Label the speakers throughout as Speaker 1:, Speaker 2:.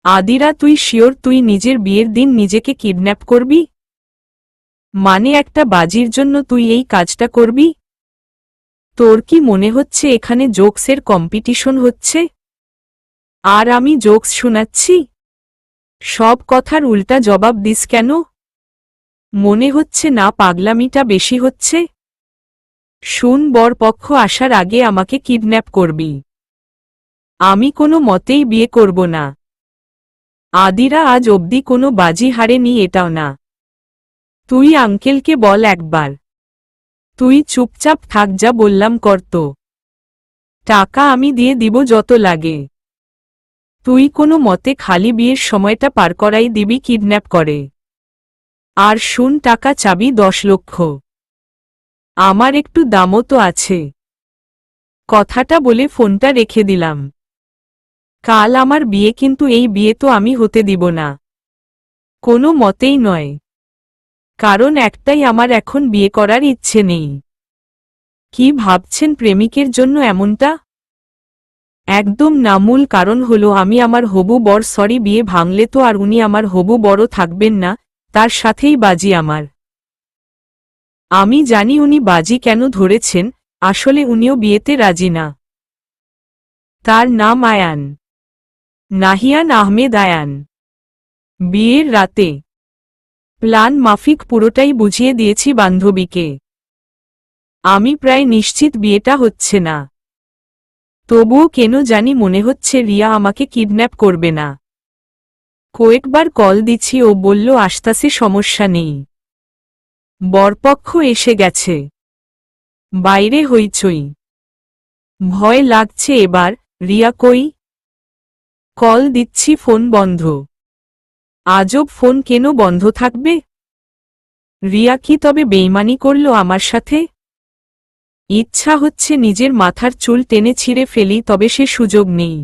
Speaker 1: আদিরা, তুই শিওর তুই নিজের বিয়ের দিন নিজেকে কিডন্যাপ করবি? মানে একটা বাজির জন্য তুই এই কাজটা করবি? তোর কি মনে হচ্ছে এখানে জোকসের কম্পিটিশন হচ্ছে আর আমি জোকস শোনাচ্ছি? সব কথার উল্টা জবাব দিস কেন? মনে হচ্ছে না পাগলামিটা বেশি হচ্ছে? শুন, বরপক্ষ আসার আগে আমাকে কিডন্যাপ করবি? আমি কোনো মতেই বিয়ে করব না। আদিরা আজ অবধি কোনো বাজি হারেনি, এটাও না। তুই আঙ্কেলকে বল একবার। তুই চুপচাপ থাক, যা বললাম করত। টাকা আমি দিয়ে দিব যত লাগে। তুই কোনো মতে খালি বিয়ের সময়টা পার করাই দিবি কিডন্যাপ করে। আর শুন, টাকা চাবি 10 লক্ষ। আমার একটু দামও তো আছে। কথাটা বলে ফোনটা রেখে দিলাম। কাল আমার বিয়ে, কিন্তু এই বিয়ে তো আমি হতে দিব না। কোনো মতেই নয়। কারণ একটাই, আমার এখন বিয়ে করার ইচ্ছে নেই। কি ভাবছেন প্রেমিকের জন্য এমনটা? একদম না। মূল কারণ হলো আমি আমার হবু বর, সরি, বিয়ে ভাঙলে তো আর উনি আমার হবু বড় থাকবেন না, তার সাথেই বাজি আমার। আমি জানি উনি বাজি কেন ধরেছেন, আসলে উনিও বিয়েতে রাজি না। তার নাম আয়ান, নাহিয়ান আহমেদ আয়ান। বিয়ের রাতে প্ল্যান মাফিক পুরোটাই বুঝিয়ে দিয়েছি বান্ধবীকে। আমি প্রায় নিশ্চিত বিয়েটা হচ্ছে না। তবুও কেন জানি মনে হচ্ছে রিয়া আমাকে কিডন্যাপ করবে না। কয়েকবার কল দিচ্ছি, ও বলল আসতাছে, সমস্যা নেই। বরপক্ষ এসে গেছে। বাইরে হইচই। ভয় লাগছে এবার। রিয়া কই? কল দিচ্ছি, ফোন বন্ধ। আজব, ফোন কেন বন্ধ থাকবে? রিয়া কি তবে বেইমানি করল আমার সাথে? ইচ্ছা হচ্ছে নিজের মাথার চুল টেনে ছিঁড়ে ফেলি, তবে সে সুযোগ নেই।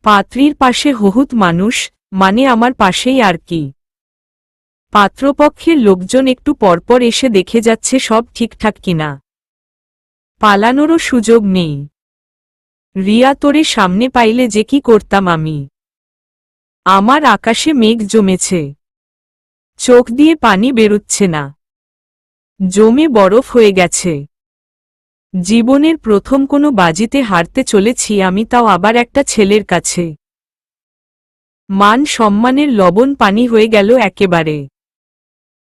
Speaker 1: পাত্রীর পাশে হহুত মানুষ, মানে আমার পাশেই আর কি। পাত্রপক্ষের লোকজন একটু পরপর এসে দেখে যাচ্ছে সব ঠিকঠাক কিনা। পালানোরও সুযোগ নেই। রিয়া, তোরে সামনে পাইলে যে কি করতাম আমি। আমার আকাশে মেঘ জমেছে। চোখ দিয়ে পানি বেরুচ্ছে না, জমে বরফ হয়ে গেছে। জীবনের প্রথম কোনো বাজিতে হারতে চলেছি আমি, তাও আবার একটা ছেলের কাছে। মান সম্মানের লবণ পানি হয়ে গেল একেবারে।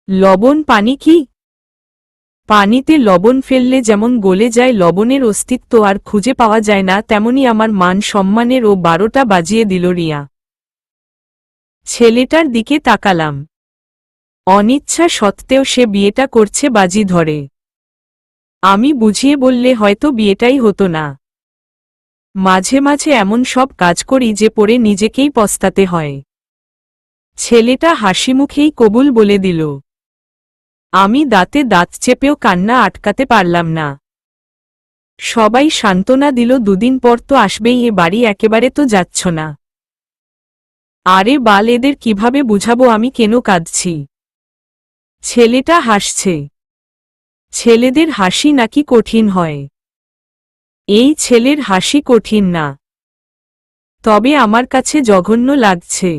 Speaker 1: লবণ পানি কি? পানিতে লবণ ফেললে যেমন গলে যায়, লবণের অস্তিত্ব আর খুঁজে পাওয়া যায় না, তেমনি আমার মান সম্মানের ও 12টা বাজিয়ে দিল রিয়া। ছেলেটার দিকে তাকালাম। অনিচ্ছা সত্ত্বেও সে বিয়েটা করছে বাজি ধরে। আমি বুঝিয়ে বললে হয়তো বিয়েটাই হতো না। মাঝে মাঝে এমন সব কাজ করি যে পরে নিজেকেই পস্তাতে হয়। ছেলেটা হাসিমুখেই কবুল বলে দিল। আমি দাঁতে দাঁত চেপেও কান্না আটকাতে পারলাম না। সবাই সান্ত্বনা দিল, দুদিন পর তো আসবেই এ বাড়ি, একেবারে তো যাচ্ছ না। আরে বাল, এদের কিভাবে বুঝাবো আমি কেন কাঁদছি? ছেলেটা হাসছে। ছেলেদের হাসি নাকি কঠিন হয়? এই ছেলের হাসি কঠিন না। তবে আমার কাছে জঘন্য লাগছে।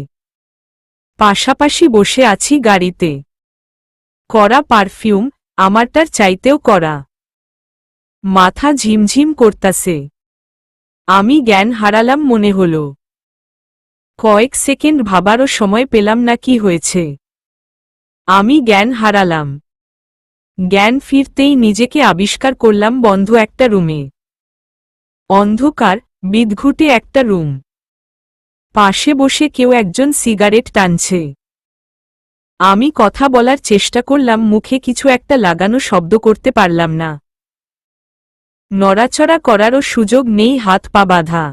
Speaker 1: পাশাপাশি বসে আছি গাড়িতে। কড়া পারফিউম, আমারটার চাইতেও কড়া। মাথা ঝিমঝিম করতাছে। আমি জ্ঞান হারালাম মনে হলো। কয়েক সেকেন্ড ভাবারও সময় পেলাম না কি হয়েছে। আমি জ্ঞান হারালাম। জ্ঞান ফিরতেই নিজেকে আবিষ্কার করলাম বন্ধ একটা রুমে। অন্ধকার, বিদঘুটে একটা রুম। পাশে বসে কেউ একজন সিগারেট টানছে। আমি কথা বলার চেষ্টা করলাম, মুখে কিছু একটা লাগানো শব্দ করতে পারলাম না। নড়াচড়া করারও সুযোগ নেই, হাত পা বাঁধা।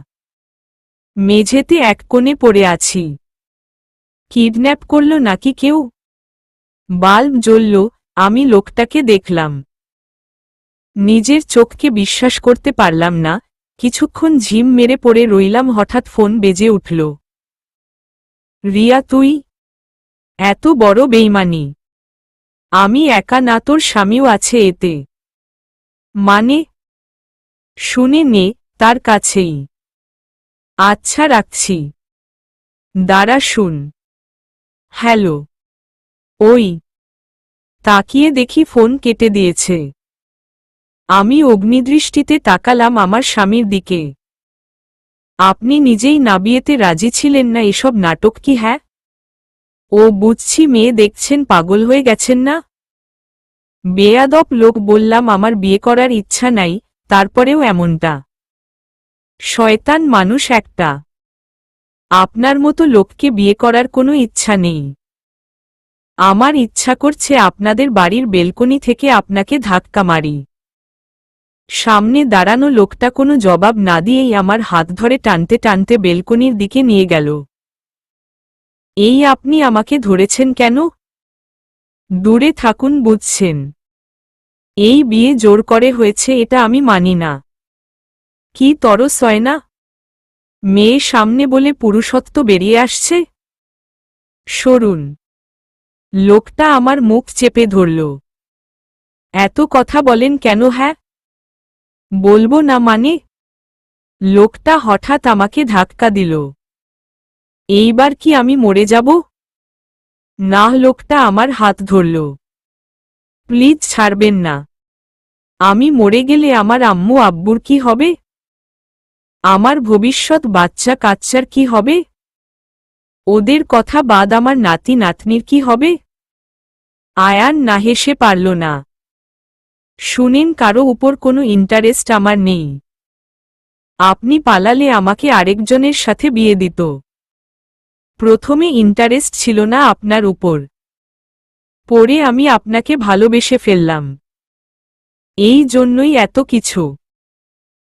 Speaker 1: মেঝেতে এক কোণে পড়ে আছি। কিডন্যাপ করল নাকি কেউ? বাল্ব জ্বলল, আমি লোকটাকে দেখলাম। নিজের চোখকে বিশ্বাস করতে পারলাম না। কিছুক্ষণ ঝিম মেরে পড়ে রইলাম, হঠাৎ ফোন বেজে উঠল। রিয়া, তুই? এত বড় বেইমানি! আমি একা না, তোর স্বামীও আছে এতে। মানে? শুনে নে, তার কাছেই। আচ্ছা, রাখছি। দাঁড়া শুন। হ্যালো। ওই। তাকিয়ে দেখি ফোন কেটে দিয়েছে। আমি অগ্নিদৃষ্টিতে তাকালাম আমার স্বামীর দিকে। আপনি নিজেই না বিয়েতে রাজি ছিলেন না, এসব নাটক কি? হ্যাঁ। ও বুঝছি, মেয়ে দেখছেন, পাগল হয়ে গেছেন না? বেয়াদব লোক, বললাম আমার বিয়ে করার ইচ্ছা নাই, তারপরেও এমনটা। শয়তান মানুষ একটা। আপনার মতো লোককে বিয়ে করার কোনো ইচ্ছা নেই। আমার ইচ্ছা করছে আপনাদের বাড়ির বেলকনি থেকে আপনাকে ধাক্কা মারি। সামনে দাঁড়ানো লোকটা কোনো জবাব না দিয়েই আমার হাত ধরে টানতে টানতে বেলকনির দিকে নিয়ে গেল। এই আপনি আমাকে ধরেছেন কেন? দূরে থাকুন, বুঝছেন? এই বিয়ে জোর করে হয়েছে, এটা আমি মানি না। কি তরস হয় না? মেয়ে সামনে বলে পুরুষত্ব বেরিয়ে আসছে। সরুন। লোকটা আমার মুখ চেপে ধরল। এত কথা বলেন কেন? হ্যাঁ, বলবো না মানে? লোকটা হঠাৎ আমাকে ধাক্কা দিল। এইবার কি আমি মরে যাব? না, লোকটা আমার হাত ধরল। প্লিজ ছাড়বেন না। আমি মরে গেলে আমার আম্মু আব্বুর কি হবে? আমার ভবিষ্যৎ বাচ্চা কাচ্চার কি হবে? ওদের কথা বাদ, আমার নাতি নাতনির কি হবে? আয়ান না হেসে পারল না। শুনেন, কারো উপর কোনো ইন্টারেস্ট আমার নেই। আপনি পালালে আমাকে আরেকজনের সাথে বিয়ে দিত। প্রথমে ইন্টারেস্ট ছিল না আপনার উপর, পরে আমি আপনাকে ভালোবেসে ফেললাম। এই জন্যই এত কিছু।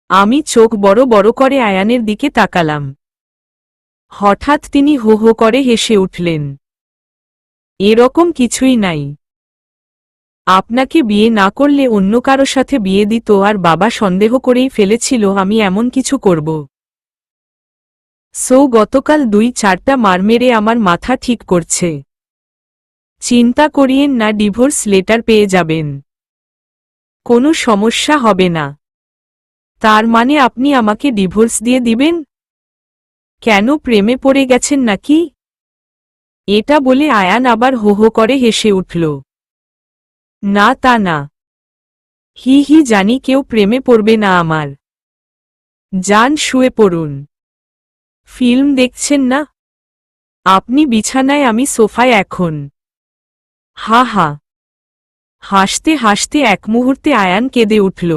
Speaker 1: আমি চোখ বড় বড় করে আয়ানের দিকে তাকালাম। হঠাৎ তিনি হো হো করে হেসে উঠলেন। এরকম কিছুই নাই। আপনাকে বিয়ে না করলে অন্য কারো সাথে বিয়ে দিত, আর বাবা সন্দেহ করেই ফেলেছিল আমি এমন কিছু করব। গতকাল 2-4টা মার মেরে আমার মাথা ঠিক করছে। চিন্তা করিয়েন না, ডিভোর্স লেটার পেয়ে যাবেন। কোনো সমস্যা হবে না। তার মানে আপনি আমাকে ডিভোর্স দিয়ে দিবেন? কেন, প্রেমে পড়ে গেছেন নাকি? এটা বলে আয়ান আবার হো হো করে হেসে উঠল। না, তা না। হি হি, জানি কেউ প্রেমে পড়বে না আমার। যান, শুয়ে পড়ুন। ফিল্ম দেখছেন না? আপনি বিছানায়, আমি সোফায় এখন। হা হা। হাসতে হাসতে এক মুহূর্তে আয়ান কেঁদে উঠল।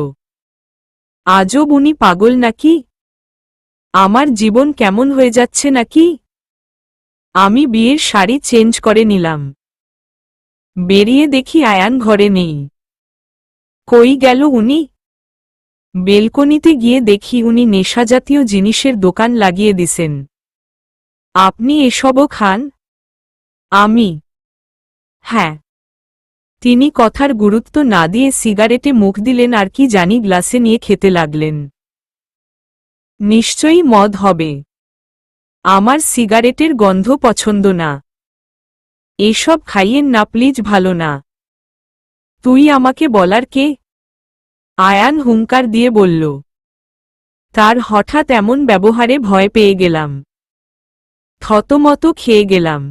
Speaker 1: আজব, উনি পাগল নাকি? আমার জীবন কেমন হয়ে যাচ্ছে নাকি? আমি বিয়ের শাড়ি চেঞ্জ করে নিলাম। বেরিয়ে দেখি আয়ান ঘরে নেই। কই গেল উনি? বেলকনিতে গিয়ে দেখি উনি নেশাজাতীয় জিনিসের দোকান লাগিয়ে দিছেন। আপনি এসবও খান? আমি? হ্যাঁ। তিনি কথার গুরুত্ব না দিয়ে সিগারেটে মুখ দিলেন, আর কি জানি গ্লাসে নিয়ে খেতে লাগলেন। নিশ্চয়ই মদ হবে। আমার সিগারেটের গন্ধ পছন্দ না। এসব খাইয়েন না প্লিজ, ভালো না। তুই আমাকে বলার কে? আয়ান হুঙ্কার দিয়ে বলল। তার হঠাৎ এমন ব্যবহারে ভয় পেয়ে গেলাম। থতমত খেয়ে গেলাম।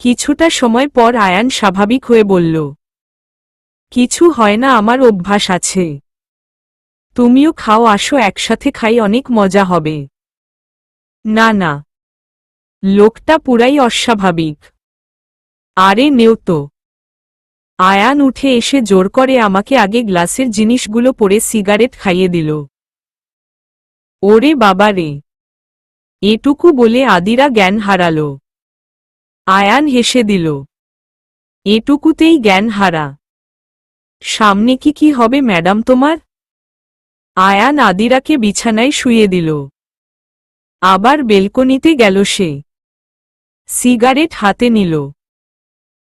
Speaker 1: কিছুটা সময় পর আয়ান স্বাভাবিক হয়ে বলল, কিছু হয় না, আমার অভ্যাস আছে। তুমিও খাও, আসো একসাথে খাই, অনেক মজা হবে। না না। লোকটা পুরাই অস্বাভাবিক। আরে নেও তো। আয়ান উঠে এসে জোর করে আমাকে আগে গ্লাসের জিনিসগুলো পরে সিগারেট খাইয়ে দিল। ওরে বাবা রে! এটুকু বলে আদিরা জ্ঞান হারাল। আয়ান হেসে দিল। এটুকুতেই জ্ঞান হারা? সামনে কি কি হবে ম্যাডাম তোমার? আয়ান আদিরাকে বিছানায় শুইয়ে দিল। আবার বেলকনিতে গেল সে। সিগারেট হাতে নিল।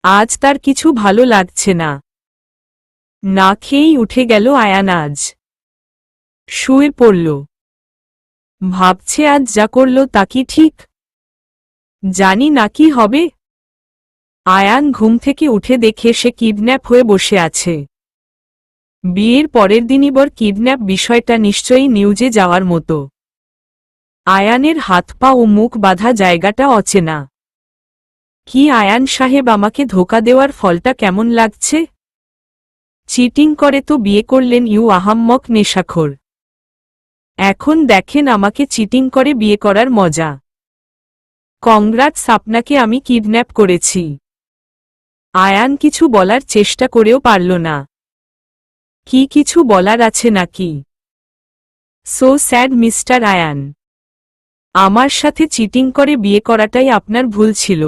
Speaker 1: আজ তার কিছু ভালো লাগছে না। না খেয়েই উঠে গেল আয়ান। আজ শুয়ে পড়ল। ভাবছে আজ যা করল তা কি ঠিক? জানি না কি হবে। আয়ান ঘুম থেকে উঠে দেখে সে কিডন্যাপ হয়ে বসে আছে। বিয়ের পরের দিনই বর কিডন্যাপ, বিষয়টা নিশ্চয়ই নিউজে যাওয়ার মতো। আয়ানের হাত পা ও মুখ বাঁধা জায়গাটা অচেনা। কি আয়ান সাহেব, আমাকে ধোঁকা দেওয়ার ফলটা কেমন লাগছে? চিটিং করে তো বিয়ে করলেন, ইউ আহাম্মক নেশাখোর। এখন দেখেন আমাকে চিটিং করে বিয়ে করার মজা। কংগ্রাটস, আপনাকে আমি কিডন্যাপ করেছি। আয়ান কিছু বলার চেষ্টা করেও পারল না। কি কিছু বলার আছে নাকি? So sad mister Ayaan. আমার সাথে চিটিং করে বিয়ে করাটাই আপনার ভুল ছিল।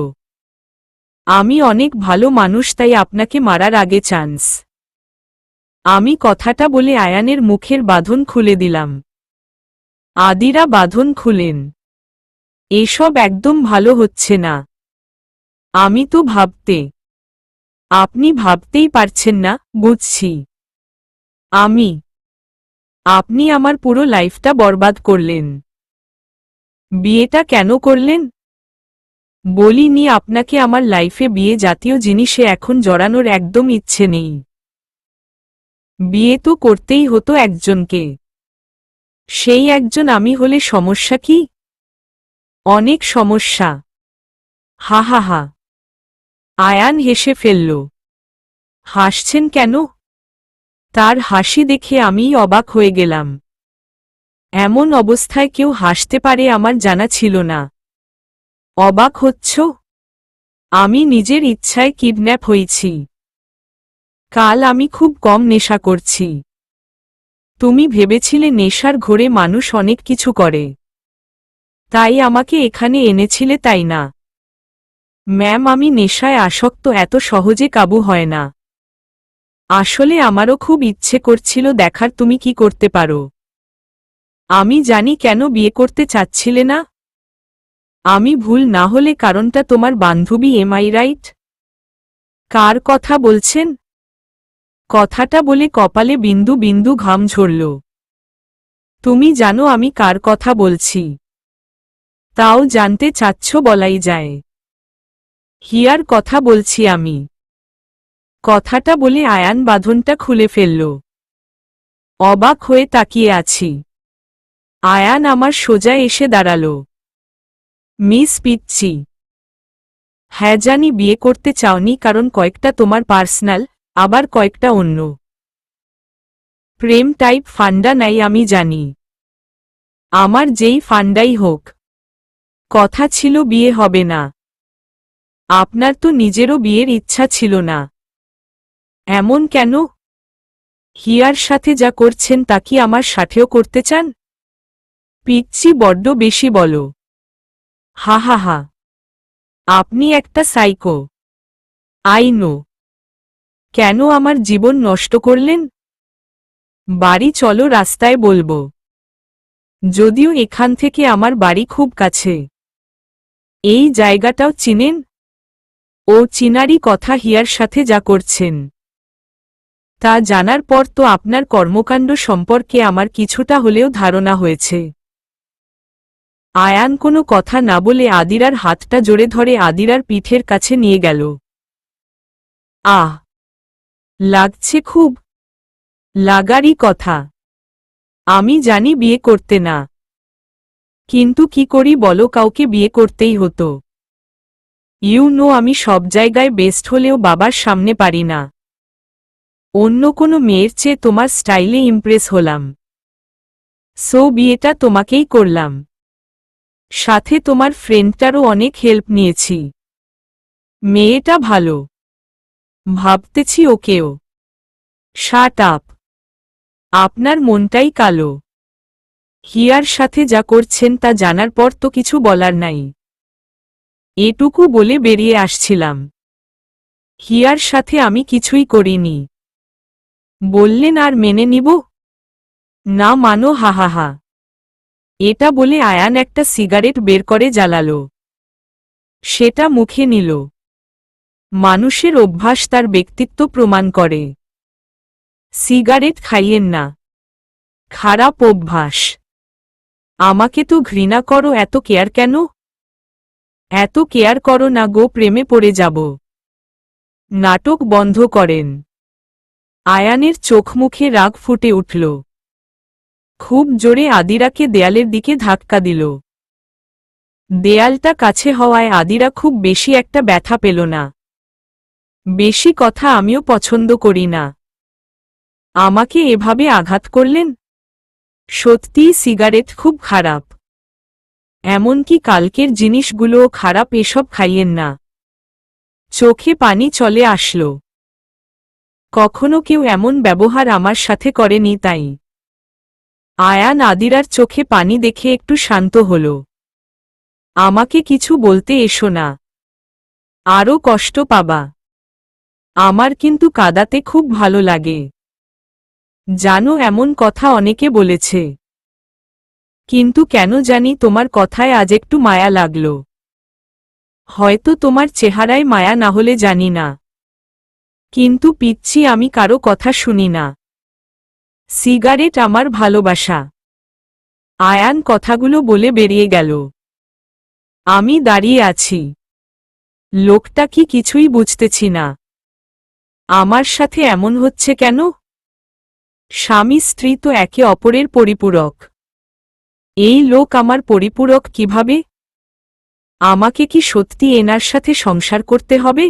Speaker 1: আমি অনেক ভালো মানুষ, তাই আপনাকে মারার আগে চান্স। আমি কথাটা বলে আয়ানের মুখের বাঁধন খুলে দিলাম। আদিরা বাঁধন খুলেন। এসব একদম ভালো হচ্ছে না। আমি তো ভাবতে। আপনি ভাবতেই পারছেন না, বুঝছি। আপনি আমার পুরো লাইফটা বরবাদ করলেন। বিয়েটা কেন করলেন? বলিনি আপনাকে আমার লাইফে বিয়ে জাতীয় জিনিসে এখন জড়ানোর একদম ইচ্ছে নেই। বিয়ে তো করতেই হতো একজনকে। সেই একজন আমি হলে সমস্যা কি? অনেক সমস্যা। হা হা হা। আয়ান হেসে ফেলল। হাসছেন কেন? তার হাসি দেখে আমিই অবাক হয়ে গেলাম। এমন অবস্থায় কেউ হাসতে পারে আমার জানা ছিল না। অবাক হচ্ছ? আমি নিজের ইচ্ছায় কিডন্যাপ হয়েছি। কাল আমি খুব কম নেশা করছি। তুমি ভেবেছিলে নেশার ঘোরে মানুষ অনেক কিছু করে, তাই আমাকে এখানে এনেছিলে, তাই না? ম্যাম, আমি নেশায় আসক্ত, এত সহজে কাবু হয় না। আসলে আমারও খুব ইচ্ছে করছিল দেখার তুমি কি করতে পারো। আমি জানি কেন বিয়ে করতে চাচ্ছিলে না। আমি ভুল না হলে কারণটা তোমার বান্ধবী, এম আই রাইট? কার কথা বলছেন? কথাটা বলে কপালে বিন্দু বিন্দু ঘাম ঝরল। তুমি জানো আমি কার কথা বলছি? তাও জানতে চাচ্ছ, বলাই যায়। হিয়ার কথা বলছি আমি। কথাটা বলে আয়ান বাঁধনটা খুলে ফেলল। অবাক হয়ে তাকিয়ে আছি। আয়ান আমার সোজা এসে দাঁড়াল। মিস পিচ্চি। হ্যাঁ জানি বিয়ে করতে চাওনি, কারণ কয়েকটা তোমার পার্সোনাল, আবার কয়েকটা অন্য প্রেম টাইপ ফান্ডা নাই, আমি জানি। আমার যেই ফান্ডাই হোক, কথা ছিল বিয়ে হবে না। আপনার তো নিজেরও বিয়ের ইচ্ছা ছিল না। এমন কেন? হিয়ার সাথে যা করছেন তা কি আমার সাথেও করতে চান? পিচ্চি বড্ড বেশি বলো। হা হা হা। আপনি একটা সাইকো। I know. কেন আমার জীবন নষ্ট করলেন? বাড়ি চলো, রাস্তায় বলবো। যদিও এখান থেকে আমার বাড়ি খুব কাছে। এই জায়গাটাও চিনেন? ও চিনারই কথা, হিয়ার সাথে যা করছেন তা জানার পর তো আপনার কর্মকাণ্ড সম্পর্কে আমার কিছুটা হলেও ধারণা হয়েছে। আয়ান কোনো কথা না বলে আদিরার হাতটা জোরে ধরে আদিরার পিঠের কাছে নিয়ে গেল। আহ, লাগছে খুব। লাগারই কথা। আমি জানি বিয়ে করতে না, কিন্তু কি করি বলো, কাউকে বিয়ে করতেই হতো। ইউ নো, আমি সব জায়গায় বেস্ট হলেও বাবার সামনে পারি না। অন্য কোনো মেয়ের চেয়ে তোমার স্টাইলে ইমপ্রেস হলাম, সো বিয়েটা তোমাকেই করলাম। সাথে তোমার ফ্রেন্ডটারও অনেক হেল্প নিয়েছি। মেয়েটা ভালো। ভাবতেছি ওকেও। Shut up. আপনার মনটাই কালো। হিয়ার সাথে যা করছেন তা জানার পর তো কিছু বলার নাই। এটুকু বলে বেরিয়ে আসছিলাম। হিয়ার সাথে আমি কিছুই করিনি। বললেন আর মেনে নিব? না মানো, হা হা হা। এটা বলে আয়ান একটা সিগারেট বের করে জ্বালালো। সেটা মুখে নিল। মানুষের অভ্যাস তার ব্যক্তিত্ব প্রমাণ করে। সিগারেট খাইয়েন না, খারাপ অভ্যাস। আমাকে তো ঘৃণা করো, এত কেয়ার কেন? এত কেয়ার করো না গো, প্রেমে পড়ে যাব। নাটক বন্ধ করেন। আয়ানের চোখ মুখে রাগ ফুটে উঠল। খুব জোরে আদিরাকে দেয়ালের দিকে ধাক্কা দিল। দেয়ালটা কাছে হওয়ায় আদিরা খুব বেশি একটা ব্যথা পেল না। বেশি কথা আমিও পছন্দ করি না। আমাকে এভাবে আঘাত করলেন? সত্যিই সিগারেট খুব খারাপ। এমনকি কালকের জিনিসগুলোও খারাপ, এসব খাইয়েন না। চোখে পানি চলে আসলো। কখনো কেউ এমন ব্যবহার আমার সাথে করেনি তাই। আয়ান আদিরার চোখে পানি দেখে একটু শান্ত হল। আমাকে কিছু বলতে এসো না। আরও কষ্ট পাবা। আমার কিন্তু কাঁদাতে খুব ভালো লাগে। জানো, এমন কথা অনেকে বলেছে, কিন্তু কেন জানি তোমার কথায় আজ একটু মায়া লাগলো। হয়তো তোমার চেহারায় মায়া না হলে জানি না, কিন্তু পিচ্ছি আমি কারো কথা শুনি না। সিগারেট আমার ভালোবাসা। আয়ান কথাগুলো বলে বেরিয়ে গেল। আমি দাঁড়িয়ে আছি। লোকটা কি কিছুই বুঝতেছি না। আমার সাথে এমন হচ্ছে কেন? স্বামী স্ত্রী তো একে অপরের পরিপূরক। এই লোক আমার পরিপূরক কিভাবে? আমাকে কি সত্যি এনার সাথে সংসার করতে হবে?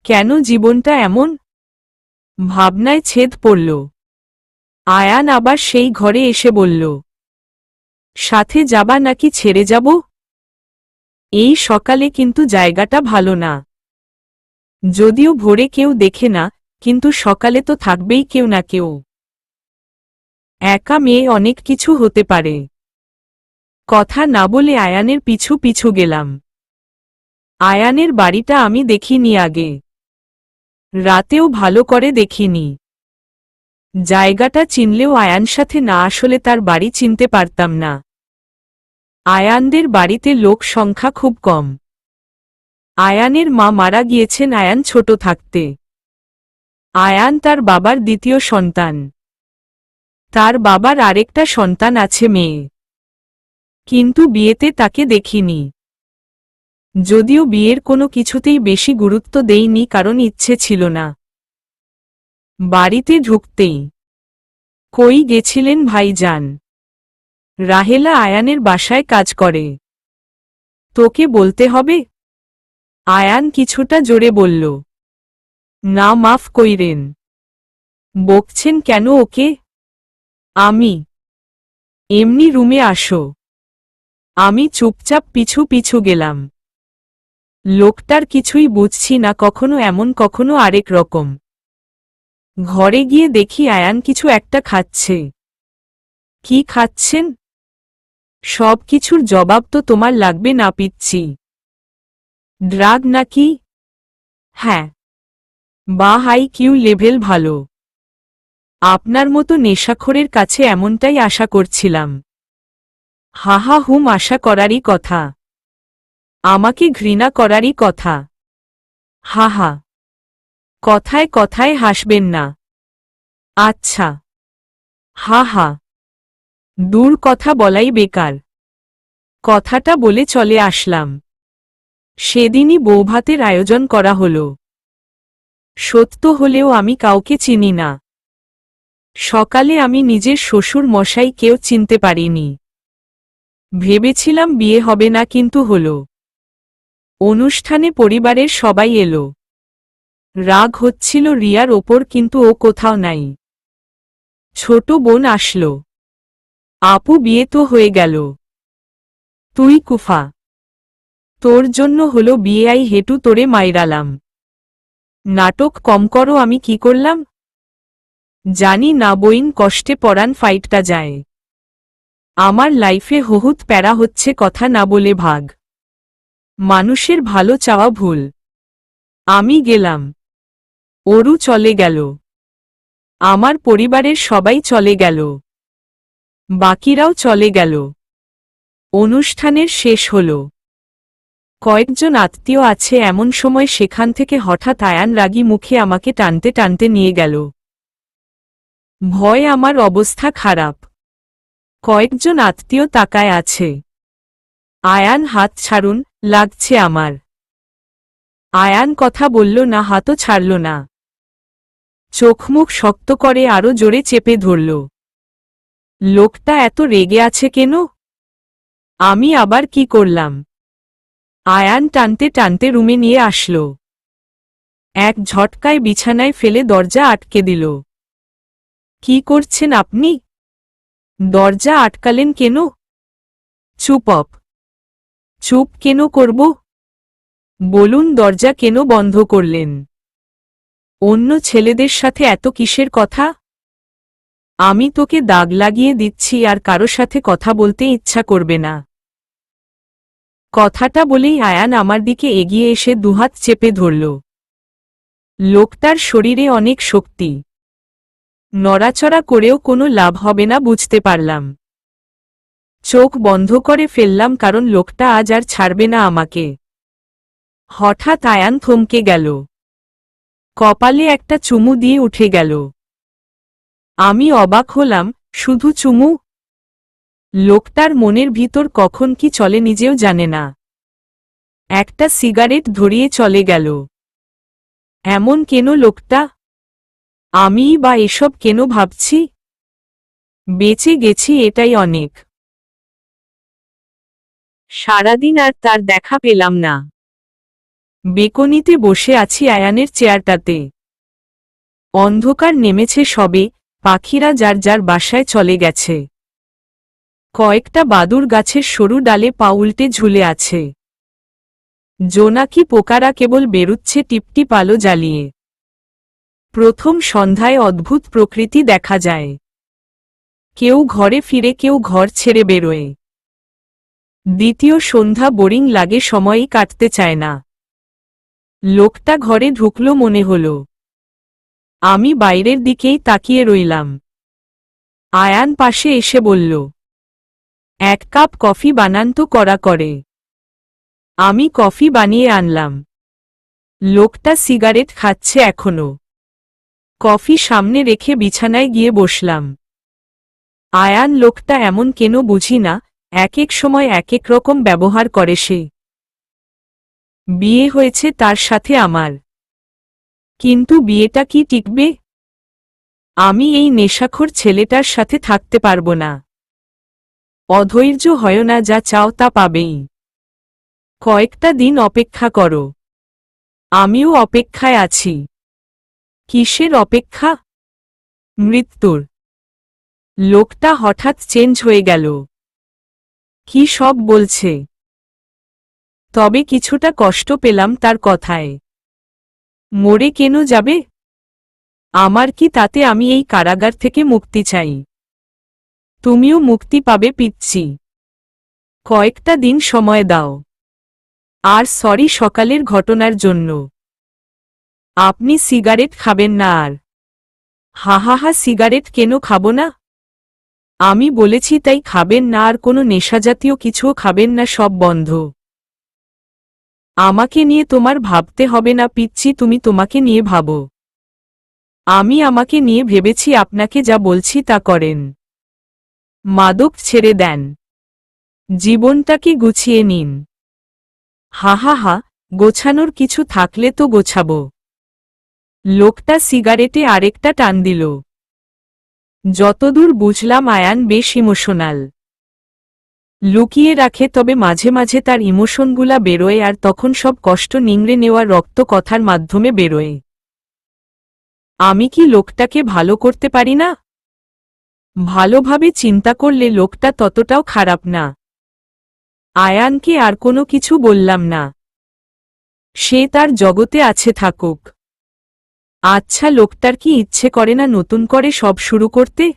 Speaker 1: কেন জীবনটা এমন? ভাবনায় ছেদ পড়ল। আয়ান আবার সেই ঘরে এসে বলল, সাথে যাবা নাকি ছেড়ে যাব? এই সকালে কিন্তু জায়গাটা ভালো না। যদিও ভোরে কেউ দেখে না, কিন্তু সকালে তো থাকবেই কেউ না কেউ। একা মেয়ে অনেক কিছু হতে পারে। কথা না বলে আয়ানের পিছু পিছু গেলাম। আয়ানের বাড়িটা আমি দেখিনি আগে। রাতেও ভালো করে দেখিনি। জায়গাটা চিনলেও আয়ান সাথে না আসলে তার বাড়ি চিনতে পারতাম না। আয়ানদের বাড়িতে লোক সংখ্যা খুব কম। আয়ানের মা মারা গিয়েছেন আয়ান ছোট থাকতে। আয়ান তার বাবার দ্বিতীয় সন্তান। তার বাবার আরেকটা সন্তান আছে, মেয়ে, কিন্তু বিয়েতে তাকে দেখিনি। যদিও বিয়ের কোনো কিছুতেই বেশি গুরুত্ব দেইনি, কারণ ইচ্ছে ছিল না। বাড়িতে ঢুকতেই, কই গেছিলেন ভাইজান? রাহেলা আয়ানের বাসায় কাজ করে। তোকে বলতে হবে? আয়ান কিছুটা জোরে বলল। না, মাফ কইরেন। বকছেন কেন ওকে? আমি এমনি রুমে আসো। আমি চুপচাপ পিছু পিছু গেলাম। লোকটার কিছুই বুঝছি না, কখনো এমন কখনো আরেক রকম। ঘরে গিয়ে দেখি আয়ান কিছু একটা খাচ্ছে। কি খাচ্ছেন? সব কিছুর জবাব তো তোমার লাগবে না পিচ্ছি। ড্রাগ নাকি? হ্যাঁ। বা হাই কিউ লেভেল ভালো। আপনার মতো নেশাখোরের কাছে এমনটাই আশা করছিলাম। হাহা হুম, আশা করারই কথা। আমাকে ঘৃণা করারই কথা। হাহা। কথায় কথায় হাসবেন না। আচ্ছা। হাহা। দূর, কথা বলাই বেকার। কথাটা বলে চলে আসলাম। সেদিনই বৌভাতের আয়োজন করা হলো। সত্য হলেও আমি কাউকে চিনি না। সকালে আমি নিজের শ্বশুর মশাইকেও চিনতে পারিনি। ভেবেছিলাম বিয়ে হবে না, কিন্তু হলো। অনুষ্ঠানে পরিবারের সবাই এলো। রাগ হচ্ছিল রিয়ার ওপর, কিন্তু ও কোথাও নাই। ছোট বোন আসলো। আপু বিয়ে তো হয়ে গেল। তুই কুফা। তোর জন্য হলো বিয়ে, আই হেটু তোরে মাইরালাম। নাটক কম করো। আমি কি করলাম? জানি না বইন, কষ্টে পরান ফাইটটা যায়। আমার লাইফে বহুত প্যারা হচ্ছে, কথা না বলে ভাগ। মানুষের ভালো চাওয়া ভুল। আমি গেলাম। ওরু চলে গেল। আমার পরিবারের সবাই চলে গেল। বাকিরাও চলে গেল। অনুষ্ঠানের শেষ হল। কয়েকজন আত্মীয় আছে, এমন সময় সেখান থেকে হঠাৎ আয়ান রাগী মুখে আমাকে টানতে টানতে নিয়ে গেল। ভয় আমার অবস্থা খারাপ। কয়েকজন আত্মীয় তাকায় আছে। আয়ান, হাত ছাড়ুন, লাগছে আমার। আয়ান কথা বলল না, হাতও ছাড়ল না। চোখমুখ শক্ত করে আরো জোরে চেপে ধরল। লোকটা এত রেগে আছে কেন? আমি আবার কি করলাম? আয়ান টানতে টানতে রুমে নিয়ে আসলো। এক ঝটকায় বিছানায় ফেলে দরজা আটকে দিল। কি করছেন আপনি? দরজা আটকালেন কেন? চুপ আপ। চুপ কেন করব? বলুন দরজা কেন বন্ধ করলেন? অন্য ছেলেদের সাথে এত কিসের কথা? আমি তোকে দাগ লাগিয়ে দিচ্ছি আর কারো সাথে কথা বলতে ইচ্ছা করবে না। কথাটা বলেই আয়ান আমার দিকে এগিয়ে এসে দুহাত চেপে ধরল। লোকটার শরীরে অনেক শক্তি। নড়াচড়া করেও কোনো লাভ হবে না বুঝতে পারলাম। চোখ বন্ধ করে ফেললাম কারণ লোকটা আজ আর ছাড়বে না আমাকে। হঠাৎ আয়ান থমকে গেল। কপালে একটা চুমু দিয়ে উঠে গেল। আমি অবাক হলাম, শুধু চুমু? লোকটার মনের ভিতর কখন কি চলে নিজেও জানে না। একটা সিগারেট ধরিয়ে চলে গেল। এমন কেন লোকটা? আমিই বা এসব কেন ভাবছি? বেঁচে গেছি এটাই অনেক। সারাদিন আর তার দেখা পেলাম না। বেকনিতে বসে আছি আয়ানের চেয়ারটাতে। অন্ধকার নেমেছে সবে, পাখিরা যার যার বাসায় চলে গেছে। কয়েকটা বাদুর গাছের সরু ডালে পা উল্টে ঝুলে আছে। জোনাকি পোকারা কেবল বেরুচ্ছে টিপটিপ আলো জ্বালিয়ে। প্রথম সন্ধ্যায় অদ্ভুত প্রকৃতি দেখা যায়। কেউ ঘরে ফিরে কেউ ঘর ছেড়ে বেরোয়। দ্বিতীয় সন্ধ্যা বোরিং লাগে, সময়ই কাটতে চায় না। লোকটা ঘরে ঢুকলো মনে হলো। আমি বাইরের দিকেই তাকিয়ে রইলাম। আয়ান পাশে এসে বলল, এক কাপ কফি বানান তো কড়া করে। আমি কফি বানিয়ে আনলাম। লোকটা সিগারেট খাচ্ছে এখনো। কফি সামনে রেখে বিছানায় গিয়ে বসলাম। আয়ান লোকটা এমন কেন বুঝি না, এক এক সময় এক এক রকম ব্যবহার করে সে। বিয়ে হয়েছে তার সাথে আমার। কিন্তু বিয়েটা কি টিকবে? আমি এই নেশাখোর ছেলেটার সাথে থাকতে পারবো না। অধৈর্য হয় না, যা চাও তা পাবেই। কয়েকটা দিন অপেক্ষা করো। আমিও অপেক্ষায় আছি। কিসের অপেক্ষা? মৃত্যুর। লোকটা হঠাৎ চেঞ্জ হয়ে গেল। কি সব বলছে? তবে কিছুটা কষ্ট পেলাম তার কথায়। মরে কেন যাবে? আমার কি তাতে? আমি এই কারাগার থেকে মুক্তি চাই। তুমিও মুক্তি পাবে পিচ্চি। কয়েকটা দিন সময় দাও। আর সরি সকালের ঘটনার জন্য। আপনি সিগারেট খাবেন না আর? হাহাহা, সিগারেট কেন খাবো না? আমি বলেছি তাই খাবেন না, আর কোনো নেশাজাতীয় কিছুও খাবেন না, সব বন্ধ। আমাকে নিয়ে তোমার ভাবতে হবে না পিচ্চি, তুমি তোমাকে নিয়ে ভাবো। আমি আমাকে নিয়ে ভেবেছি, আপনাকে যা বলছি তা করেন। মাদক ছেড়ে দেন। জীবনটাকে গুছিয়ে নিন। হাহাহা, গোছানোর কিছু থাকলে তো গোছাবো। লোকটা সিগারেটে আরেকটা টান দিল। যতদূর বুঝলাম আয়ান বেশ ইমোশনাল। লুকিয়ে রাখে, তবে মাঝে মাঝে তার ইমোশনগুলা বেরোয়, আর তখন সব কষ্ট নিংড়ে নেওয়া রক্ত কথার মাধ্যমে বেরোয়। আমি কি লোকটাকে ভালো করতে পারি না? ভালোভাবে চিন্তা করলে লোকটা ততটাও খারাপ না। আয়ানকে আর কোনো কিছু বললাম না। সে তার জগতে আছে, থাকুক। আচ্ছা, লোকটার কি ইচ্ছে করে না নতুন করে সব শুরু করতে?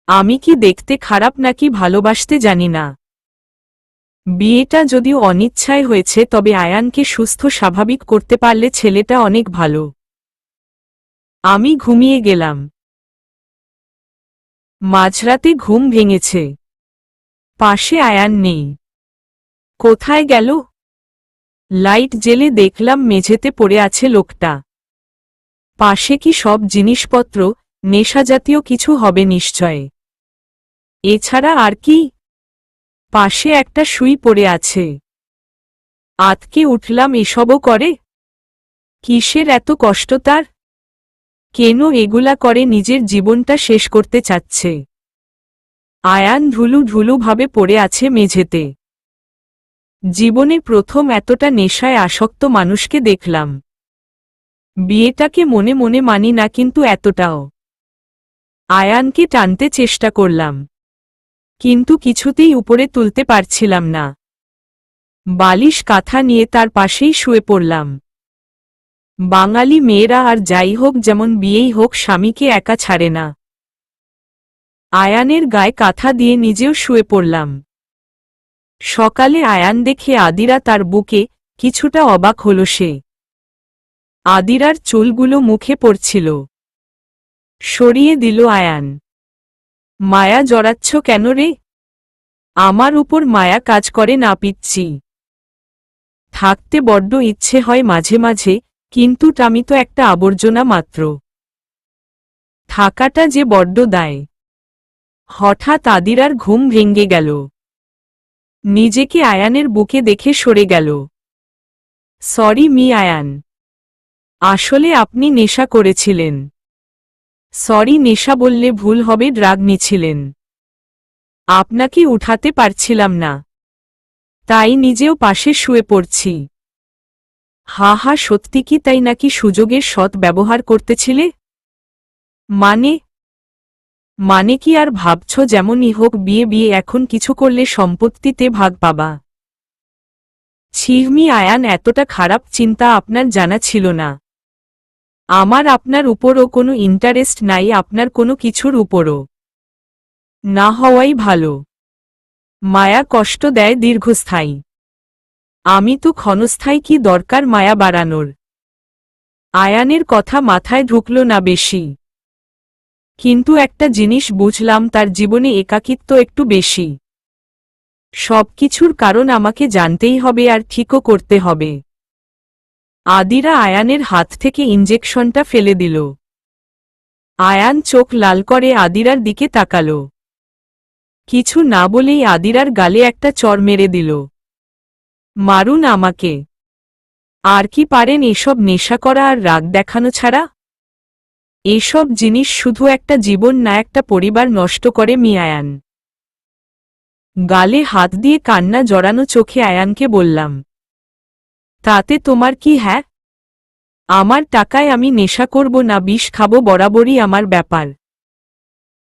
Speaker 1: আমি কি দেখতে খারাপ নাকি ভালোবাসতে জানি না? বিয়েটা যদিও অনিচ্ছায় হয়েছে, তবে আয়ানকে সুস্থ স্বাভাবিক করতে পারলে ছেলেটা অনেক ভালো। আমি ঘুমিয়ে গেলাম। মাঝরাতে ঘুম ভেঙেছে। পাশে আয়ান নেই। কোথায় গেল? লাইট জেলে দেখলাম মেঝেতে পড়ে আছে লোকটা। পাশে কি সব জিনিসপত্র? নেশাজাতীয় কিছু হবে নিশ্চয়। এছাড়া আর কি? পাশে একটা সুই পড়ে আছে। আতকে উঠলাম, এসবও করে? কিসের এত কষ্ট তার? কেন এগুলা করে? নিজের জীবনটা শেষ করতে চাচ্ছে। আয়ান ঢুলু ঢুলু ভাবে পড়ে আছে মেঝেতে। জীবনে প্রথম এতটা নেশায় আসক্ত মানুষকে দেখলাম। বিয়েটাকে মনে মনে মানি না, কিন্তু এতটাও। আয়ানকে টানতে চেষ্টা করলাম, কিন্তু কিছুতেই উপরে তুলতে পারছিলাম না। বালিশ কাঁথা নিয়ে তার পাশেই শুয়ে পড়লাম। বাঙালি মেয়েরা আর যাই হোক, যেমন বিয়েই হোক, স্বামীকে একা ছাড়ে না। আয়ানের গায়ে কাঁথা দিয়ে নিজেও শুয়ে পড়লাম। সকালে আয়ান দেখে আদিরা তার বুকে, কিছুটা অবাক হল সে। আদিরার চুলগুলো মুখে পড়ছিল। সরিয়ে দিল আয়ান। মায়া জড়াচ্ছ কেন রে? আমার উপর মায়া কাজ করে না পিচ্ছি। থাকতে বড্ড ইচ্ছে হয় মাঝে মাঝে, কিন্তু আমি তো একটা আবর্জনা মাত্র। থাকাটা যে বড্ড দায়। হঠাৎ আদিরার ঘুম ভেঙে গেল। নিজেকে আয়ানের বুকে দেখে সরে গেল। সরি মি আয়ান, আসলে আপনি নেশা করেছিলেন। সরি, নেশা বললে ভুল হবে, ড্রাগ নিছিলেন। আপনাকে উঠাতে পারছিলাম না, তাই নিজেও পাশে শুয়ে পড়ছি। হা হা, সত্যি কি তাই নাকি সুযোগের সৎ ব্যবহার করতেছিলে? মানে কি আর ভাবছ যেমনই হোক বিয়ে বিয়ে এখন কিছু করলে সম্পত্তিতে ভাগ পাবা? ছিহমি আয়ান, এতটা খারাপ চিন্তা আপনার জানা ছিল না। আমার আপনার উপরও কোনো ইন্টারেস্ট নাই, আপনার কোনো কিছুর উপরও না হওয়াই ভালো। মায়া কষ্ট দেয় দীর্ঘস্থায়ী। আমি তো ক্ষণস্থায়ী, কি দরকার মায়া বাড়ানোর? আয়ানের কথা মাথায় ঢুকল না বেশি। কিন্তু একটা জিনিস বুঝলাম, তার জীবনে একাকিত্ব একটু বেশি। সবকিছুর কারণ আমাকে জানতেই হবে আর ঠিকও করতে হবে। আদিরা আয়ানের হাত থেকে ইঞ্জেকশনটা ফেলে দিল। আয়ান চোখ লাল করে আদিরার দিকে তাকাল। কিছু না বলেই আদিরার গালে একটা চড় মেরে দিল। মারুন আমাকে। আর কি পারেন এসব নেশা করা আর রাগ দেখানো ছাড়া? এসব জিনিস শুধু একটা জীবন না, একটা পরিবার নষ্ট করে মি আয়ান। গালে হাত দিয়ে কান্না জড়ানো চোখে আয়ানকে বললাম, তাতে তোমার কি? হ্যাঁ, আমার টাকায় আমি নেশা করব না বিষ খাবো, বরাবরই আমার ব্যাপার।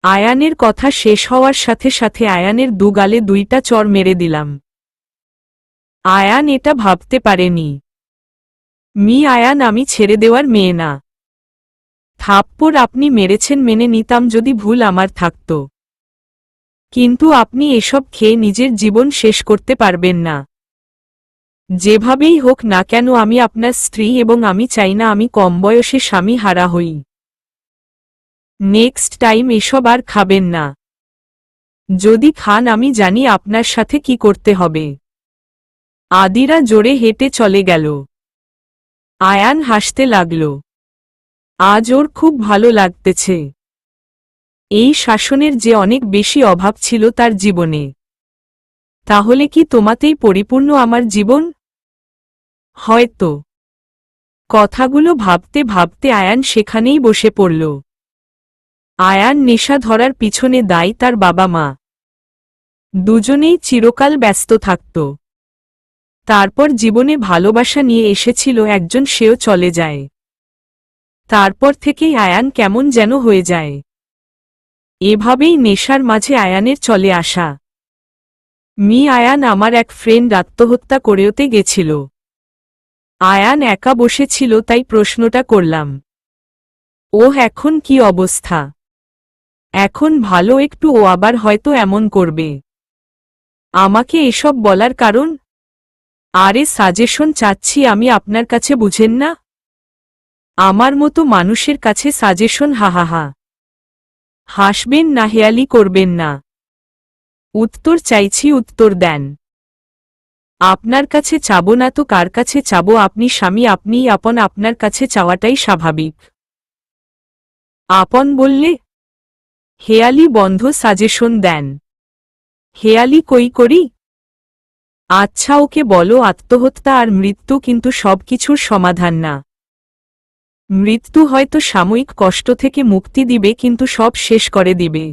Speaker 1: আয়ানের কথা শেষ হওয়ার সাথে সাথে আয়ানের দুগালে দুইটা চড় মেরে দিলাম। আয়ান এটা ভাবতে পারেনি। মি আয়ান, আমি ছেড়ে দেওয়ার মেয়ে না। থাপ্পড় আপনি মেরেছেন মেনে নিতাম যদি ভুল আমার থাকত, কিন্তু আপনি এসব খেয়ে নিজের জীবন শেষ করতে পারবেন না। যেভাবেই হোক না কেন আমি আপনার স্ত্রী, এবং আমি চাই না আমি কম বয়সে স্বামী হারা হই। নেক্সট টাইম এসব আর খাবেন না। যদি খান আমি জানি আপনার সাথে কি করতে হবে। আদিরা জোরে হেঁটে চলে গেল। আয়ান হাসতে লাগল। আজ ওর খুব ভালো লাগতেছে। এই শাসনের যে অনেক বেশি অভাব ছিল তার জীবনে। তাহলে কি তোমাতেই পরিপূর্ণ আমার জীবন? হয়তো। কথাগুলো ভাবতে ভাবতে আয়ান সেখানেই বসে পড়ল। আয়ান নেশা ধরার পিছনে দায়ী তার বাবা মা। দুজনেই চিরকাল ব্যস্ত থাকত। তারপর জীবনে ভালোবাসা নিয়ে এসেছিল একজন, সেও চলে যায়। তারপর থেকেই আয়ান কেমন যেন হয়ে যায়। এভাবেই নেশার মাঝে আয়ানের চলে আসা। মি আয়ান, আমার এক ফ্রেন্ড আত্মহত্যা করেওতে গেছিল। আয়ান একা বসেছিল তাই প্রশ্নটা করলাম। ওহ, এখন কি অবস্থা? এখন ভালো একটু, ও আবার হয়তো এমন করবে। আমাকে এসব বলার কারণ? আরে সাজেশন চাচ্ছি আমি আপনার কাছে, বুঝেন না? আমার মতো মানুষের কাছে সাজেশন? হাহাহা। হাসবেন না, হেয়ালি করবেন না। উত্তর চাইছি, উত্তর দেন। আপনার কাছে চাবো না তো কার কাছে চাবো? আপনি স্বামী, আপনিই আপন, আপনার কাছে চাওয়াটাই স্বাভাবিক। আপন বললে? হেয়ালি বন্ধ, সাজেশন দেন। হেয়ালি কই করি? আচ্ছা ওকে বলো আত্মহত্যা আর মৃত্যু কিন্তু সবকিছুর সমাধান না। মৃত্যু হয়তো সাময়িক কষ্ট থেকে মুক্তি দিবে, কিন্তু সব শেষ করে দিবে।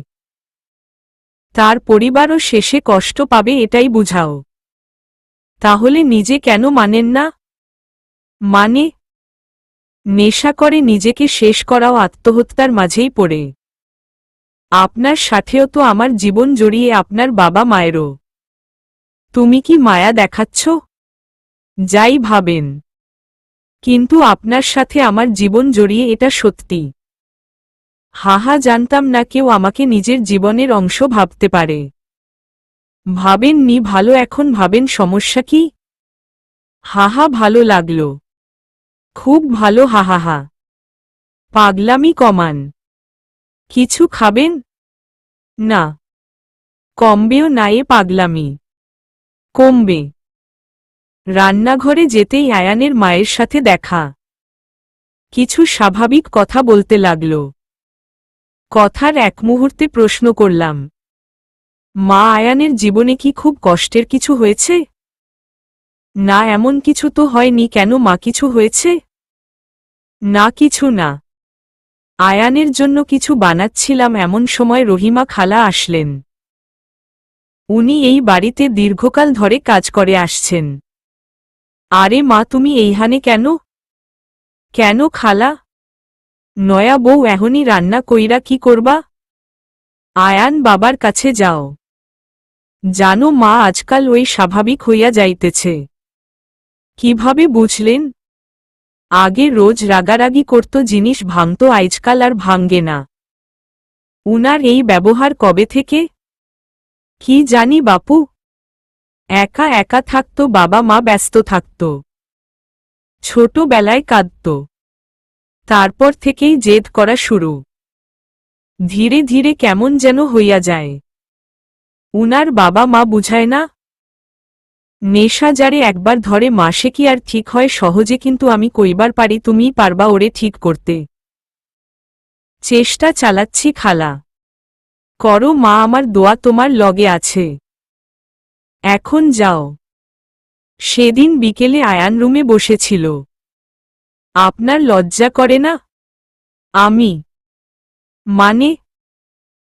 Speaker 1: তার পরিবারও শেষে কষ্ট পাবে এটাই বুঝাও। তাহলে নিজে কেন মানেন না? মানে, নেশা করে নিজেকে শেষ করাও আত্মহত্যার মাঝেই পড়ে। আপনার সাথেও তো আমার জীবন জড়িয়ে, আপনার বাবা মায়েরও। তুমি কি মায়া দেখাচ্ছ? যাই ভাবেন, কিন্তু আপনার সাথে আমার জীবন জড়িয়ে, এটা সত্যি। হাহা, জানতাম না কেউ আমাকে নিজের জীবনের অংশ ভাবতে পারে। ভাবেননি ভালো, এখন ভাবেন সমস্যা কি? হাহা, ভালো লাগলো, খুব ভালো, হাহাহা। পাগলামি কমান। কিছু খাবেন? না, কমবেও না এ পাগলামি। কমবে। রান্নাঘরে যেতেই আয়ানের মায়ের সাথে দেখা। কিছু স্বাভাবিক কথা বলতে লাগল। কথার এক মুহূর্তে প্রশ্ন করলাম, মা, আয়ানের জীবনে কি খুব কষ্টের কিছু হয়েছে? না, এমন কিছু তো হয়নি। কেন মা, কিছু হয়েছে? না, কিছু না। আয়ানের জন্য কিছু বানাচ্ছিলাম, এমন সময় রহিমা খালা আসলেন। উনি এই বাড়িতে দীর্ঘকাল ধরে কাজ করে আসছেন। আরে মা, তুমি এইখানে কেন? কেন খালা? নয়া বউ এখনই রান্না কইরা কি করবা? আয়ান বাবার কাছে যাও। জানো মা, আজকাল ওই স্বাভাবিক হইয়া যাইতেছে। কিভাবে বুঝলেন? আগে রোজ রাগারাগি করত, জিনিস ভাঙত, আজকাল আর ভাঙ্গে না। উনার এই ব্যবহার কবে থেকে? কি জানি বাপু, একা একা থাকত, বাবা মা ব্যস্ত থাকত, ছোটবেলায় কাঁদত, তারপর থেকেই জেদ করা শুরু। ধীরে ধীরে কেমন যেন হইয়া যায়। উনার বাবা মা বুঝায় না? নেশা যারে একবার ধরে মাসে কি আর ঠিক হয় সহজে? কিন্তু আমি কইবার পারি, তুমিই পারবা ওরে ঠিক করতে। চেষ্টা চালাচ্ছি খালা। করো মা, আমার দোয়া তোমার লগে আছে। এখন যাও। সেদিন বিকেলে আয়ান রুমে বসেছিল। আপনার লজ্জা করে না? আমি মানে,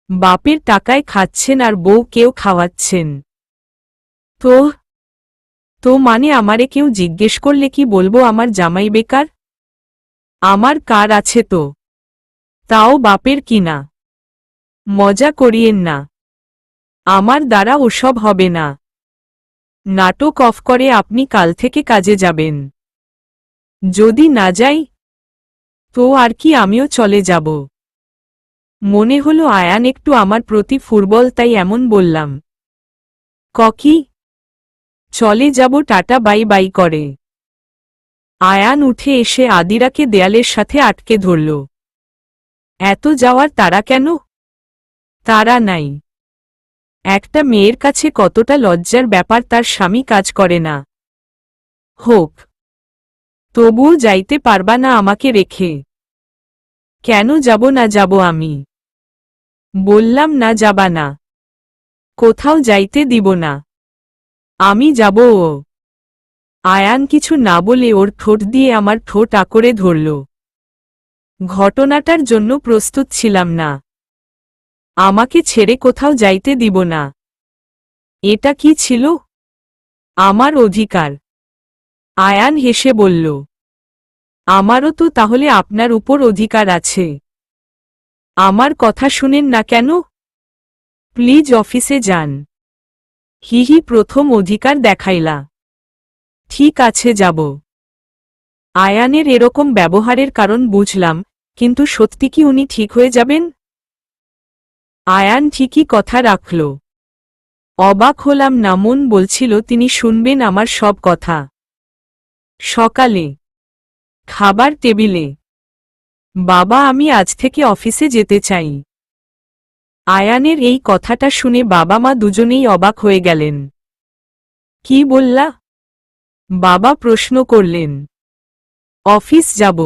Speaker 1: বাপের টাকায় খাচ্ছেন আর বউ কেউ খাওয়াচ্ছেন। তো তো মানে, আমারে কেউ জিজ্ঞেস করলে কি বলবো? আমার জামাই বেকার? আমার কার আছে তো, তাও বাপের কিনা। মজা করিয়েন না, আমার দ্বারা ওসব হবে না। নাটক অফ করে আপনি কাল থেকে কাজে যাবেন। যদি না যাই তো আর কি, আমিও চলে যাব। মনে হলো আয়ান একটু আমার প্রতি ফুটবল, তাই এমন বললাম। ককি, চলে যাব, টাটা বাই বাই করে। আয়ান উঠে এসে আদিরাকে দেয়ালের সাথে আটকে ধরল। এত যাওয়ার তাড়া কেন? তাড়া নাই। একটা মেয়ের কাছে কতটা লজ্জার ব্যাপার তার স্বামী কাজ করে না। হোক, তবুও যাইতে পারবা না আমাকে রেখে? কেন যাব না? যাব আমি। বললাম না যাবা না। কোথাও যাইতে দিব না। আমি যাব। ও আয়ান কিছু না বলে ওর ঠোঁট দিয়ে আমার ঠোঁট আঁকড়ে ধরল। ঘটনাটার জন্য প্রস্তুত ছিলাম না। আমাকে ছেড়ে কোথাও যাইতে দিব না। এটা কি ছিল? আমার অধিকার। আয়ান হেসে বলল, আমারও তো তাহলে আপনার উপর অধিকার আছে। আমার কথা শুনেন না কেন? প্লিজ অফিসে যান। হিহি, প্রথম অধিকার দেখাইলা। ঠিক আছে, যাব। আয়ানের এরকম ব্যবহারের কারণ বুঝলাম, কিন্তু সত্যি কি উনি ঠিক হয়ে যাবেন? আয়ান ঠিকই কথা রাখল। অবাক হলাম না, মন বলছিল তিনি শুনবেন আমার সব কথা। সকালে খাবার টেবিলে, বাবা, আমি আজ থেকে অফিসে যেতে চাই। আয়ানের এই কথাটা শুনে বাবা মা দুজনেই অবাক হয়ে গেলেন। কি বললা? বাবা প্রশ্ন করলেন। অফিস যাব।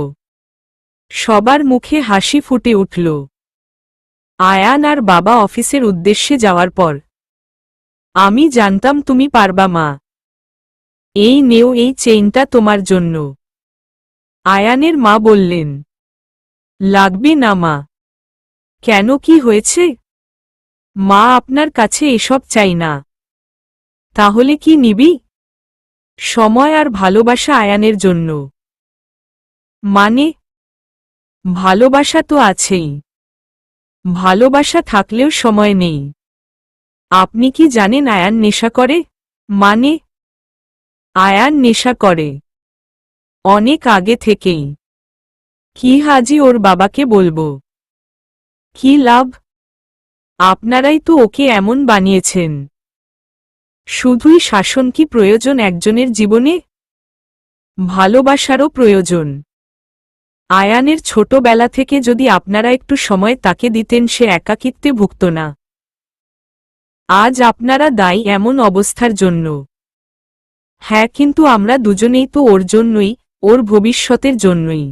Speaker 1: সবার মুখে হাসি ফুটে উঠল। আয়ান আর বাবা অফিসের উদ্দেশ্যে যাওয়ার পর, আমি জানতাম তুমি পারবা মা। এই নেও, এই চেইনটা তোমার জন্য। আয়ানের মা বললেন, লাগবে না মা। কেন, কি হয়েছে? মা আপনার কাছে এসব চাই না। তাহলে কি নিবি? সময় আর ভালোবাসা আয়ানের জন্য। মানে? ভালোবাসা তো আছেই। ভালোবাসা থাকলেও সময় নেই। আপনি কি জানেন আয়ান নেশা করে? মানে? আয়ান নেশা করে। অনেক আগে থেকেই। কি হাজি ওর বাবাকে বলবো? কি লাভ? আপনারাই তো ওকে এমন বানিয়েছেন। শুধুই শাসন কি প্রয়োজন একজনের জীবনে? ভালোবাসারও প্রয়োজন। আয়ানের ছোটবেলা থেকে যদি আপনারা একটু সময় তাকে দিতেন সে একাকিত্বে ভুগত না। আজ আপনারা দায়ী এমন অবস্থার জন্য। হ্যাঁ, কিন্তু আমরা দুজনেই তো ওর জন্যই, ওর ভবিষ্যতের জন্যই।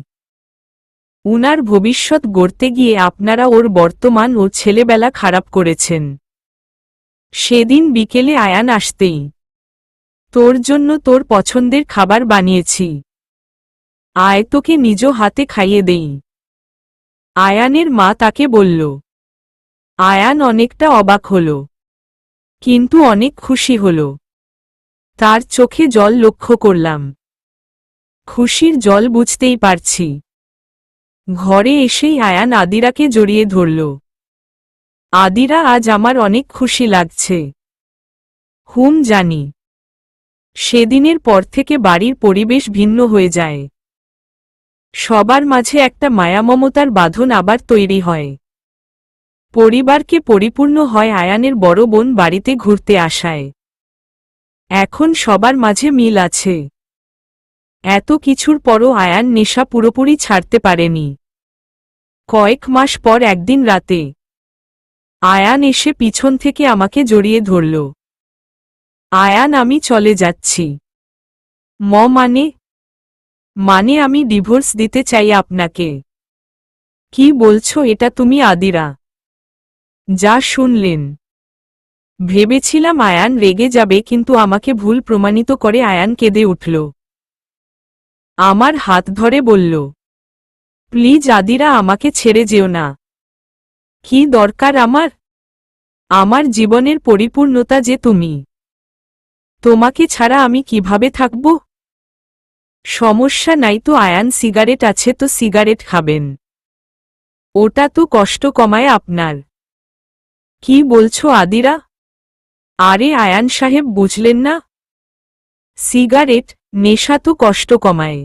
Speaker 1: উনার ভবিষ্যৎ গড়তে গিয়ে আপনারা ওর বর্তমান ও ছেলেবেলা খারাপ করেছেন। সেদিন বিকেলে আয়ান আসতেই তোর জন্য তোর পছন্দের খাবার বানিয়েছি, আয় তোকে নিজ হাতে খাইয়ে দেই। আয়ানের মা তাকে বলল। আয়ান অনেকটা অবাক হল, কিন্তু অনেক খুশি হল। তার চোখে জল লক্ষ্য করলাম। খুশির জল বুঝতেই পারছি। ঘরে এসেই আয়ান আদিরাকে জড়িয়ে ধরল। আদিরা, আজ আমার অনেক খুশি লাগছে। জানি। সেদিনের পর থেকে বাড়ির পরিবেশ ভিন্ন হয়ে যায়। সবার মাঝে একটা মায়ামমতার বাঁধন আবার তৈরি হয়। পরিবারকে পরিপূর্ণ হয় আয়ানের বড় বোন বাড়িতে ঘুরতে আসায়। এখন সবার মাঝে মিল আছে। এত কিছুর পরও আয়ান নেশা পুরোপুরি ছাড়তে পারেনি। কয়েক মাস পর একদিন রাতে আয়ান এসে পিছন থেকে আমাকে জড়িয়ে ধরল। আয়ান, আমি চলে যাচ্ছি। মানে আমি ডিভোর্স দিতে চাই আপনাকে। কি বলছো এটা তুমি আদিরা? যা শুনলেন। ভেবেছিলাম আয়ান রেগে যাবে, কিন্তু আমাকে ভুল প্রমাণিত করে আয়ান কেঁদে উঠল। আমার হাত ধরে বলল, প্লিজ আদিরা, আমাকে ছেড়ে যেও না। কি দরকার আমার? আমার জীবনের পরিপূর্ণতা যে তুমি। তোমাকে ছাড়া আমি কিভাবে থাকব? সমস্যা নাই তো আয়ান, সিগারেট আছে তো সিগারেট খাবেন। ওটা তো কষ্ট কমায় আপনার। কি বলছো আদিরা? আরে আয়ান সাহেব, বুঝলেন না? সিগারেট, নেশা তো কষ্ট কমায়।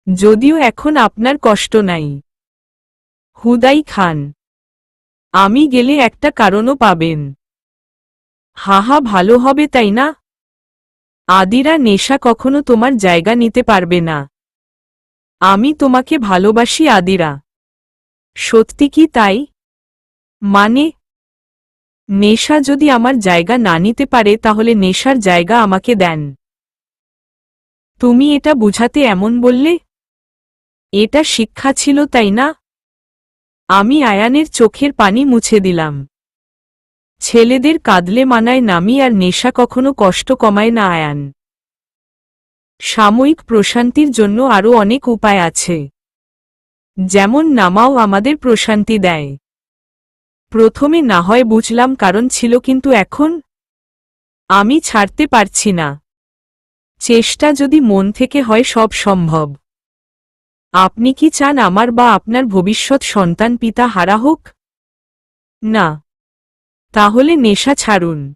Speaker 1: যদিও এখন আপনার কষ্ট নাই। হুদাই খান। আমি গেলে একটা কারণও পাবেন। হাহা, ভালো হবে তাই না? আদিরা, নেশা কখনো তোমার জায়গা নিতে পারবে না। আমি তোমাকে ভালোবাসি আদিরা। সত্যি কি তাই? মানে? নেশা যদি আমার জায়গা না নিতে পারে তাহলে নেশার জায়গা আমাকে দেন। তুমি এটা বুঝাতে এমন বললে? এটা শিক্ষা ছিল তাই না? আমি আয়ানের চোখের পানি মুছে দিলাম। ছেলেদের কাঁদলে মানায় নামি, আর নেশা কখনো কষ্ট কমায় না আয়ান। সাময়িক প্রশান্তির জন্য আরও অনেক উপায় আছে। যেমন নামাও আমাদের প্রশান্তি দেয়। প্রথমে না হয় বুঝলাম কারণ ছিল, কিন্তু এখন আমি ছাড়তে পারছি না। চেষ্টা যদি মন থেকে হয় সব সম্ভব। আপনি কি চান আমার বা আপনার ভবিষ্যৎ সন্তান পিতা হারা হোক? না। তাহলে নেশা ছাড়ুন।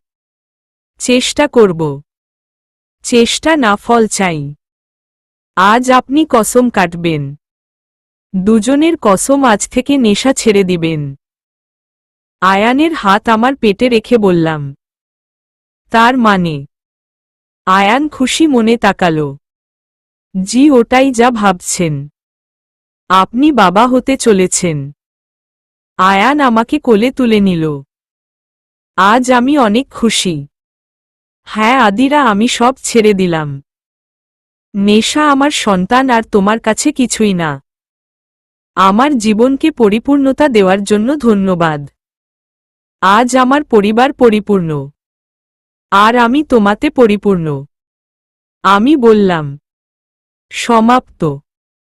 Speaker 1: চেষ্টা করব। চেষ্টা না ফল চাই। আজ আপনি কসম কাটবেন। দুজনের কসম আজ থেকে নেশা ছেড়ে দিবেন। আয়ানের হাত আমার পেটে রেখে বললাম। তার মানে? আয়ান খুশি মনে তাকালো। জি, ওটাই যা ভাবছেন। আপনি বাবা হতে চলেছেন। আয়ান আমাকে কোলে তুলে নিল। আজ আমি অনেক খুশি। হ্যাঁ আদিরা, আমি সব ছেড়ে দিলাম। নেশা আমার সন্তান আর তোমার কাছে কিছুই না। আমার জীবনকে পরিপূর্ণতা দেওয়ার জন্য ধন্যবাদ। আজ আমার পরিবার পরিপূর্ণ। আর আমি তোমাতে পরিপূর্ণ। আমি বললাম। সমাপ্ত।